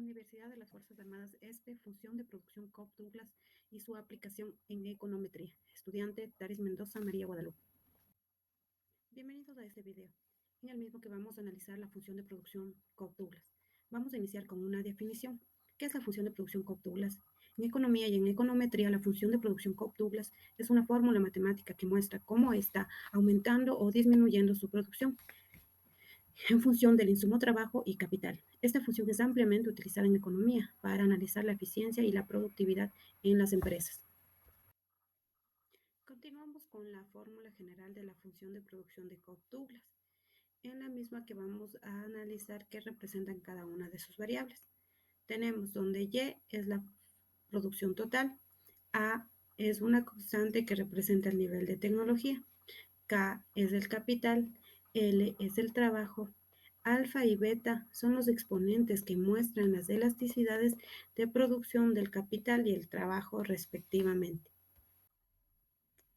Universidad de las Fuerzas Armadas ESPE, función de producción Cobb Douglas y su aplicación en econometría. Estudiante Daris Mendoza, María Guadalupe. Bienvenidos a este video, en el mismo que vamos a analizar la función de producción Cobb Douglas. Vamos a iniciar con una definición. ¿Qué es la función de producción Cobb Douglas? En economía y en econometría, la función de producción Cobb Douglas es una fórmula matemática que muestra cómo está aumentando o disminuyendo su producción en función del insumo, trabajo y capital. Esta función es ampliamente utilizada en economía para analizar la eficiencia y la productividad en las empresas. Continuamos con la fórmula general de la función de producción de Cobb-Douglas, en la misma que vamos a analizar qué representan cada una de sus variables. Tenemos donde Y es la producción total, A es una constante que representa el nivel de tecnología, K es el capital, L es el trabajo, alfa y beta son los exponentes que muestran las elasticidades de producción del capital y el trabajo respectivamente.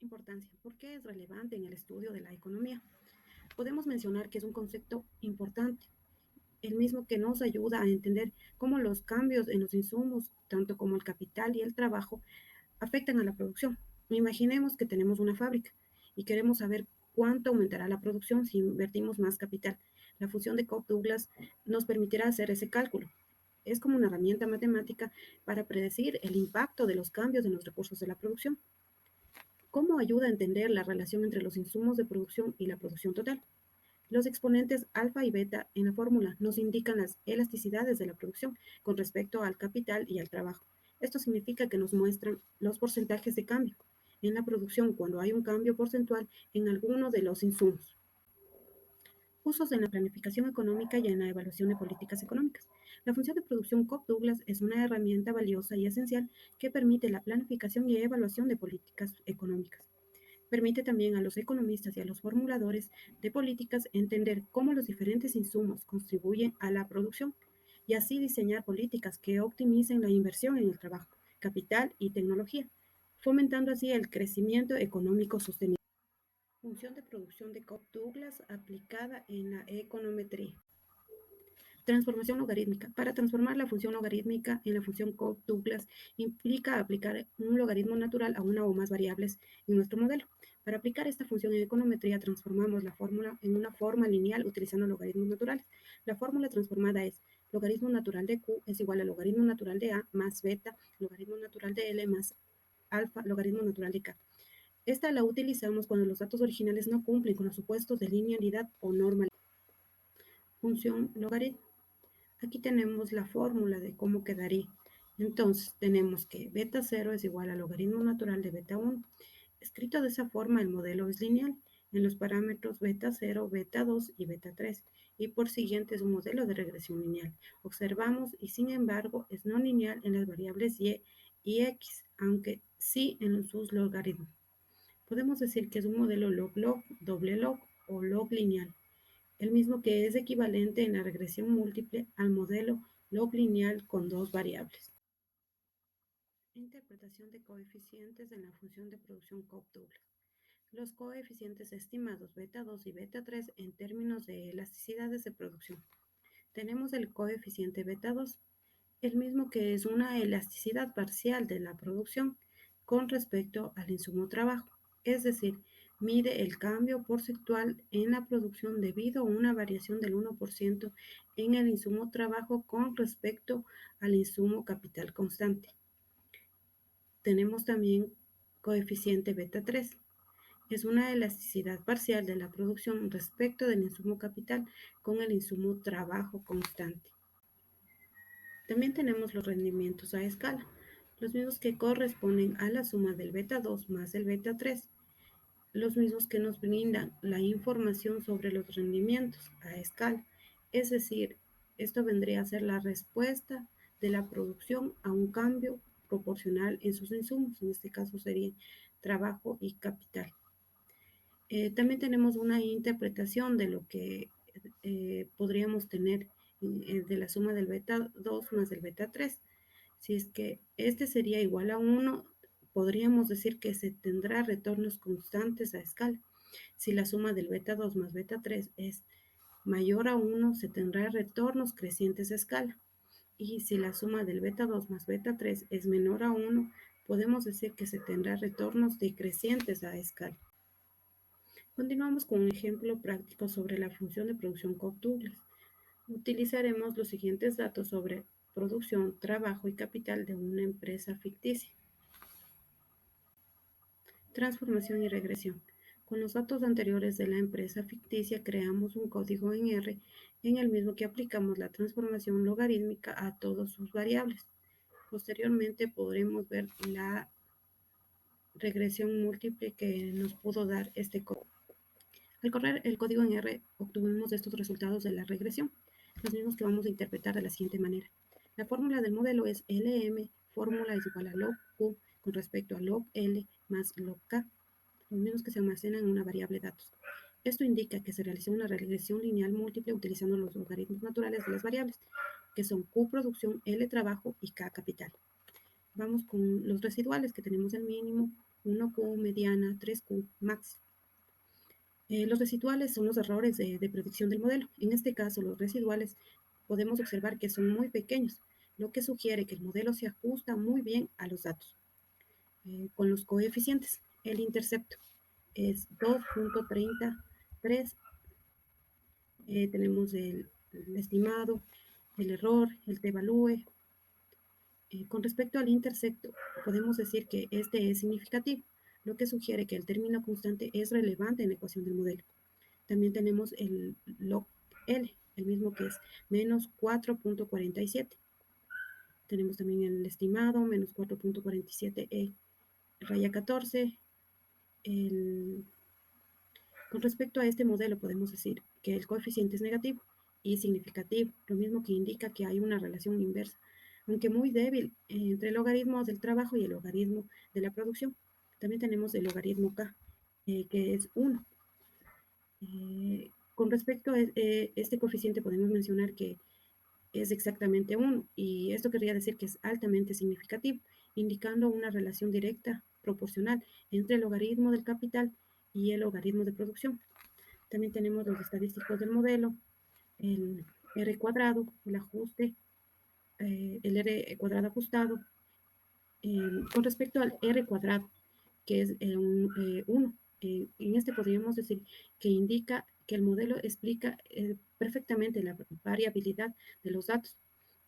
Importancia. ¿Por qué es relevante en el estudio de la economía? Podemos mencionar que es un concepto importante, el mismo que nos ayuda a entender cómo los cambios en los insumos, tanto como el capital y el trabajo, afectan a la producción. Imaginemos que tenemos una fábrica y queremos saber cuánto aumentará la producción si invertimos más capital. La función de Cobb-Douglas nos permitirá hacer ese cálculo. Es como una herramienta matemática para predecir el impacto de los cambios en los recursos de la producción. ¿Cómo ayuda a entender la relación entre los insumos de producción y la producción total? Los exponentes alfa y beta en la fórmula nos indican las elasticidades de la producción con respecto al capital y al trabajo. Esto significa que nos muestran los porcentajes de cambio en la producción cuando hay un cambio porcentual en alguno de los insumos. Usos en la planificación económica y en la evaluación de políticas económicas. La función de producción Cobb-Douglas es una herramienta valiosa y esencial que permite la planificación y evaluación de políticas económicas. Permite también a los economistas y a los formuladores de políticas entender cómo los diferentes insumos contribuyen a la producción y así diseñar políticas que optimicen la inversión en el trabajo, capital y tecnología, fomentando así el crecimiento económico sostenible. Función de producción de Cobb-Douglas aplicada en la econometría. Transformación logarítmica. Para transformar la función logarítmica en la función Cobb-Douglas implica aplicar un logaritmo natural a una o más variables en nuestro modelo. Para aplicar esta función en econometría transformamos la fórmula en una forma lineal utilizando logaritmos naturales. La fórmula transformada es logaritmo natural de Q es igual a logaritmo natural de A más beta, logaritmo natural de L más alfa, logaritmo natural de K. Esta la utilizamos cuando los datos originales no cumplen con los supuestos de linealidad o normalidad. Función logaritmo. Aquí tenemos la fórmula de cómo quedaría. Entonces, tenemos que beta 0 es igual al logaritmo natural de beta 1. Escrito de esa forma, el modelo es lineal en los parámetros beta 0, beta 2 y beta 3, y por siguiente es un modelo de regresión lineal. Observamos, y sin embargo, es no lineal en las variables y x, aunque sí en sus logaritmos. Podemos decir que es un modelo log-log, doble log o log lineal, el mismo que es equivalente en la regresión múltiple al modelo log lineal con dos variables. Interpretación de coeficientes en la función de producción Cobb-Douglas. Los coeficientes estimados beta 2 y beta 3 en términos de elasticidades de producción. Tenemos el coeficiente beta 2, el mismo que es una elasticidad parcial de la producción con respecto al insumo trabajo, es decir, mide el cambio porcentual en la producción debido a una variación del 1% en el insumo trabajo con respecto al insumo capital constante. Tenemos también coeficiente beta 3. Es una elasticidad parcial de la producción respecto del insumo capital con el insumo trabajo constante. También tenemos los rendimientos a escala, los mismos que corresponden a la suma del beta 2 más el beta 3, los mismos que nos brindan la información sobre los rendimientos a escala, es decir, esto vendría a ser la respuesta de la producción a un cambio proporcional en sus insumos, en este caso serían trabajo y capital. También tenemos una interpretación de lo que podríamos tener de la suma del beta 2 más el beta 3. Si es que este sería igual a 1, podríamos decir que se tendrá retornos constantes a escala. Si la suma del beta 2 más beta 3 es mayor a 1, se tendrá retornos crecientes a escala. Y si la suma del beta 2 más beta 3 es menor a 1, podemos decir que se tendrá retornos decrecientes a escala. Continuamos con un ejemplo práctico sobre la función de producción Cobb-Douglas. Utilizaremos los siguientes datos sobre producción, trabajo y capital de una empresa ficticia. Transformación y regresión. Con los datos anteriores de la empresa ficticia creamos un código en R en el mismo que aplicamos la transformación logarítmica a todas sus variables. Posteriormente podremos ver la regresión múltiple que nos pudo dar este código. Al correr el código en R obtuvimos estos resultados de la regresión, los mismos que vamos a interpretar de la siguiente manera. La fórmula del modelo es LM, fórmula es igual a log Q con respecto a log L más log K, los mismos que se almacenan en una variable datos. Esto indica que se realizó una regresión lineal múltiple utilizando los logaritmos naturales de las variables, que son Q producción, L trabajo y K capital. Vamos con los residuales, que tenemos el mínimo, 1Q, mediana, 3Q, max. Los residuales son los errores de predicción del modelo. En este caso, los residuales podemos observar que son muy pequeños, lo que sugiere que el modelo se ajusta muy bien a los datos. Con los coeficientes, el intercepto es 2.33, tenemos el estimado, el error, el t-value. Con respecto al intercepto, podemos decir que este es significativo, lo que sugiere que el término constante es relevante en la ecuación del modelo. También tenemos el log L, el mismo que es menos 4.47. Tenemos también el estimado, menos 4.47 raya 14. Con respecto a este modelo podemos decir que el coeficiente es negativo y significativo, lo mismo que indica que hay una relación inversa, aunque muy débil, entre el logaritmo del trabajo y el logaritmo de la producción. También tenemos el logaritmo K, que es 1. Con respecto a este coeficiente podemos mencionar que es exactamente 1 y esto querría decir que es altamente significativo, indicando una relación directa proporcional entre el logaritmo del capital y el logaritmo de producción. También tenemos los estadísticos del modelo, el R cuadrado, el ajuste, el R cuadrado ajustado. Con respecto al R cuadrado, que es 1, en este podríamos decir que indica que el modelo explica perfectamente la variabilidad de los datos.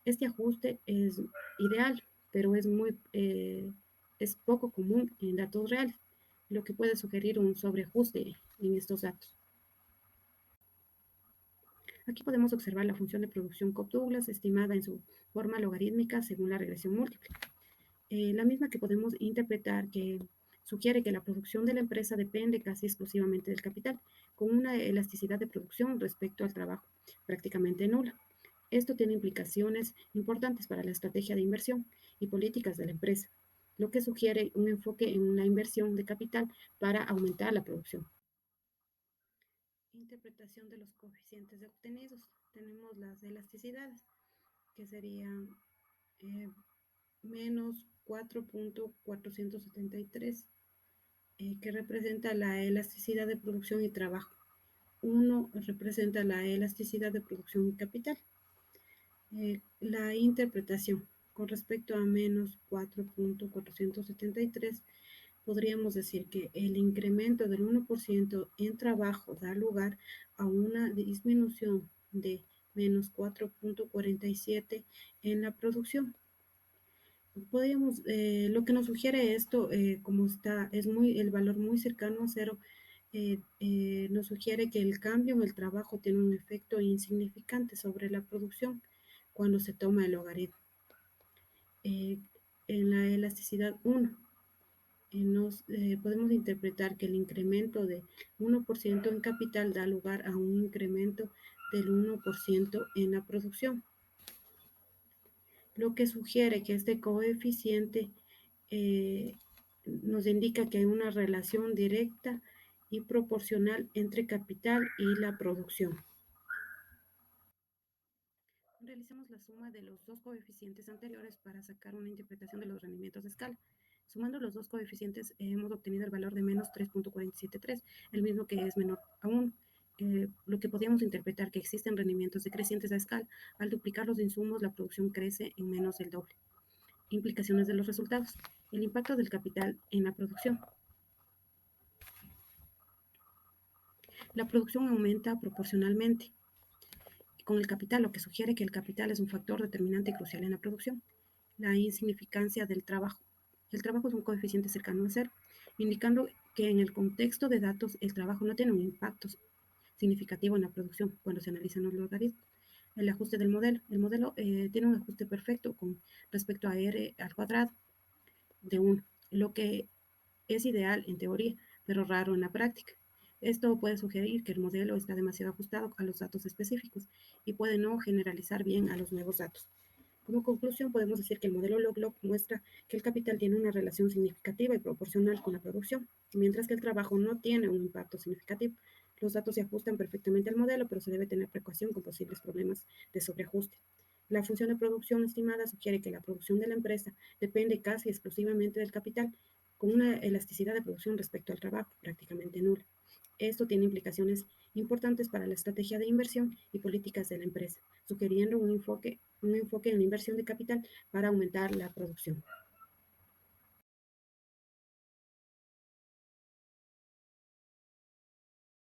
Este ajuste es ideal, pero es poco común en datos reales, lo que puede sugerir un sobreajuste en estos datos. Aquí podemos observar la función de producción Cobb-Douglas estimada en su forma logarítmica según la regresión múltiple. La misma que podemos interpretar que sugiere que la producción de la empresa depende casi exclusivamente del capital, con una elasticidad de producción respecto al trabajo prácticamente nula. Esto tiene implicaciones importantes para la estrategia de inversión y políticas de la empresa, lo que sugiere un enfoque en una inversión de capital para aumentar la producción. Interpretación de los coeficientes obtenidos. Tenemos las elasticidades, que serían eh, menos 4.473, que representa la elasticidad de producción y trabajo. 1 representa la elasticidad de producción y capital. La interpretación con respecto a menos 4.473, podríamos decir que el incremento del 1% en trabajo da lugar a una disminución de menos 4.47 en la producción. Lo que nos sugiere esto, como está, es el valor muy cercano a cero, nos sugiere que el cambio en el trabajo tiene un efecto insignificante sobre la producción cuando se toma el logaritmo. Eh, en la elasticidad 1, podemos interpretar que el incremento de 1% en capital da lugar a un incremento del 1% en la producción, lo que sugiere que este coeficiente eh, nos indica que hay una relación directa y proporcional entre capital y la producción. Realicemos la suma de los dos coeficientes anteriores para sacar una interpretación de los rendimientos de escala. Sumando los dos coeficientes hemos obtenido el valor de menos 3.473, el mismo que es menor a 1. lo que podríamos interpretar que existen rendimientos decrecientes a escala. Al duplicar los insumos, la producción crece en menos del doble. Implicaciones de los resultados. El impacto del capital en la producción. La producción aumenta proporcionalmente con el capital, lo que sugiere que el capital es un factor determinante y crucial en la producción. La insignificancia del trabajo. El trabajo es un coeficiente cercano a cero, indicando que en el contexto de datos el trabajo no tiene un impacto significativo en la producción cuando se analizan los logaritmos. El ajuste del modelo. El modelo tiene un ajuste perfecto con respecto a r al cuadrado de 1, lo que es ideal en teoría, pero raro en la práctica. Esto puede sugerir que el modelo está demasiado ajustado a los datos específicos y puede no generalizar bien a los nuevos datos. Como conclusión, podemos decir que el modelo log-log muestra que el capital tiene una relación significativa y proporcional con la producción, mientras que el trabajo no tiene un impacto significativo. Los datos se ajustan perfectamente al modelo, pero se debe tener precaución con posibles problemas de sobreajuste. La función de producción estimada sugiere que la producción de la empresa depende casi exclusivamente del capital, con una elasticidad de producción respecto al trabajo prácticamente nula. Esto tiene implicaciones importantes para la estrategia de inversión y políticas de la empresa, sugiriendo un enfoque en la inversión de capital para aumentar la producción.